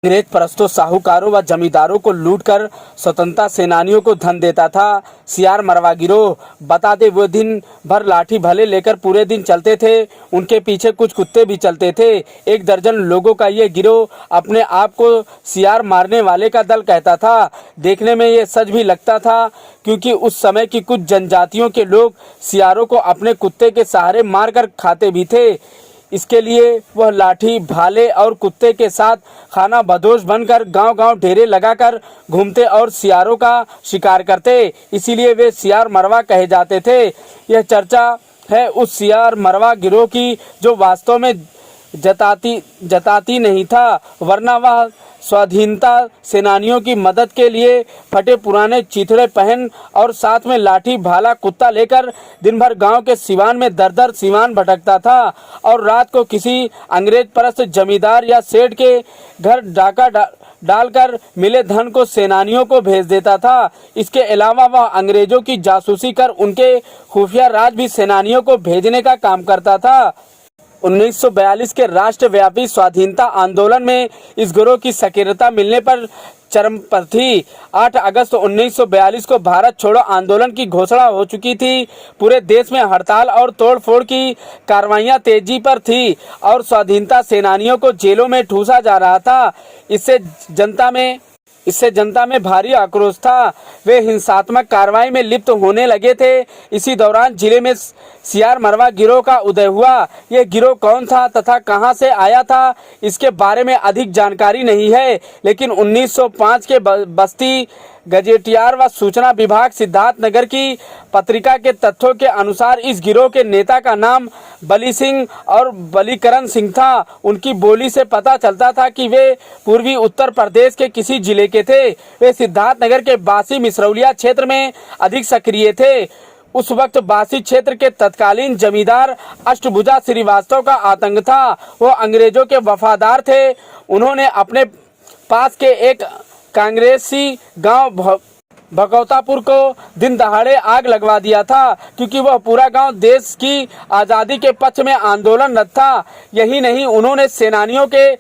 अंग्रेज परस्तों साहूकारों व जमींदारों को लूटकर स्वतंत्रता सेनानियों को धन देता था। सियार मरवा गिरोह बताते वो दिन भर लाठी भले लेकर पूरे दिन चलते थे। उनके पीछे कुछ कुत्ते भी चलते थे। 1 दर्जन लोगों का ये गिरोह अपने आप को सियार मारने वाले का दल कहता था। देखने में ये सच भी लगता था, क्योंकि उस समय की कुछ जनजातियों के लोग सियारों को अपने कुत्ते के सहारे मारकर खाते भी थे। इसके लिए वह लाठी भाले और कुत्ते के साथ खाना बदोश बनकर गांव-गांव डेरे लगाकर घूमते और सियारों का शिकार करते। इसीलिए वे सियार मरवा कहे जाते थे। यह चर्चा है उस सियार मरवा गिरोह की जो वास्तव में जताती नहीं था, वरना वह स्वाधीनता सेनानियों की मदद के लिए फटे पुराने चिथड़े पहन और साथ में लाठी भाला कुत्ता लेकर दिन भर गांव के सिवान में दर-दर सिवान भटकता था और रात को किसी अंग्रेज परस्त जमींदार या सेठ के घर डाका डालकर मिले धन को सेनानियों को भेज देता था। इसके अलावा वह अंग्रेजों की जासूसी कर उनके खुफिया राज भी सेनानियों को भेजने का काम करता था। 1942 के राष्ट्रव्यापी स्वाधीनता आंदोलन में इस गिरोह की सक्रियता मिलने पर चरम पर थी। 8 अगस्त 1942 को भारत छोड़ो आंदोलन की घोषणा हो चुकी थी। पूरे देश में हड़ताल और तोड़फोड़ की कार्रवाइयां तेजी पर थी और स्वाधीनता सेनानियों को जेलों में ठूसा जा रहा था। इससे जनता में भारी आक्रोश था। वे हिंसात्मक कार्रवाई में लिप्त होने लगे थे। इसी दौरान जिले में सियार मरवा गिरोह का उदय हुआ। यह गिरोह कौन था तथा कहां से आया था, इसके बारे में अधिक जानकारी नहीं है, लेकिन 1905 के बस्ती गजेटियार व सूचना विभाग सिद्धार्थनगर की पत्रिका के तथ्यों के अनुसार इस गिरोह के नेता का नाम बली सिंह और बलीकरण सिंह था। उनकी बोली से पता चलता था कि वे पूर्वी उत्तर प्रदेश के किसी जिले के थे। वे सिद्धार्थनगर के बासी मिसरौलिया क्षेत्र में अधिक सक्रिय थे। उस वक्त बासी क्षेत्र के तत्कालीन जमींदार अष्टभुजा श्रीवास्तव का आतंक था। वो अंग्रेजों के वफादार थे। उन्होंने अपने पास के एक कांग्रेसी गांव भगवतापुर को दिन दहाड़े आग लगवा दिया था, क्योंकि वह पूरा गांव देश की आज़ादी के पक्ष में आंदोलनरत था। यही नहीं, उन्होंने सेनानियों के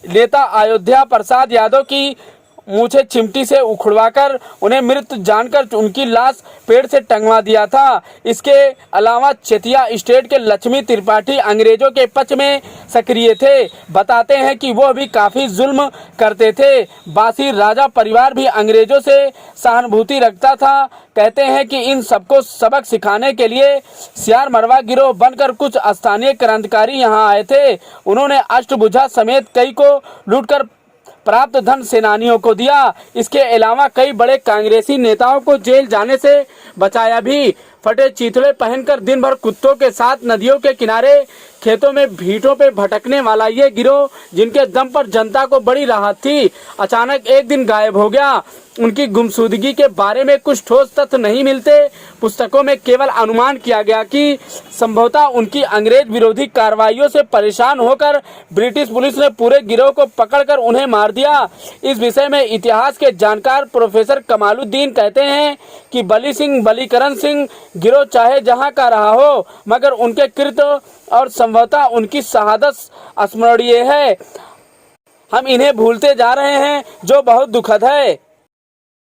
नेता अयोध्या प्रसाद यादव की मूछें चिमटी से उखड़वाकर उन्हें मृत जानकर उनकी लाश पेड़ से टंगवा दिया था। इसके अलावा चेतिया स्टेट के लक्ष्मी त्रिपाठी अंग्रेजों के पक्ष में सक्रिय थे। बताते हैं कि वह भी काफी जुल्म करते थे। बासी राजा परिवार भी अंग्रेजों से सहानुभूति रखता था। कहते हैं कि इन सबको सबक सिखाने के लिए सियार मरवा गिरोह बनकर कुछ स्थानीय क्रांतिकारी यहाँ आए थे। उन्होंने अष्टभुजा समेत कई को लूटकर प्राप्त धन सेनानियों को दिया। इसके अलावा कई बड़े कांग्रेसी नेताओं को जेल जाने से बचाया भी। फटे चीथड़े पहनकर दिन भर कुत्तों के साथ नदियों के किनारे खेतों में भीटों पे भटकने वाला ये गिरोह, जिनके दम पर जनता को बड़ी राहत थी, अचानक एक दिन गायब हो गया। उनकी गुमशुदगी के बारे में कुछ ठोस तथ्य नहीं मिलते। पुस्तकों में केवल अनुमान किया गया कि संभवतः उनकी अंग्रेज विरोधी कार्रवाइयों से परेशान होकर ब्रिटिश पुलिस ने पूरे गिरोह को पकड़कर उन्हें मार दिया। इस विषय में इतिहास के जानकार प्रोफेसर कमालुद्दीन कहते हैं कि बली सिंह बलीकरण सिंह गिरोह चाहे जहां का रहा हो, मगर उनके कृत्य और संभवतः उनकी शहादत स्मरणीय है। हम इन्हें भूलते जा रहे हैं, जो बहुत दुखद है।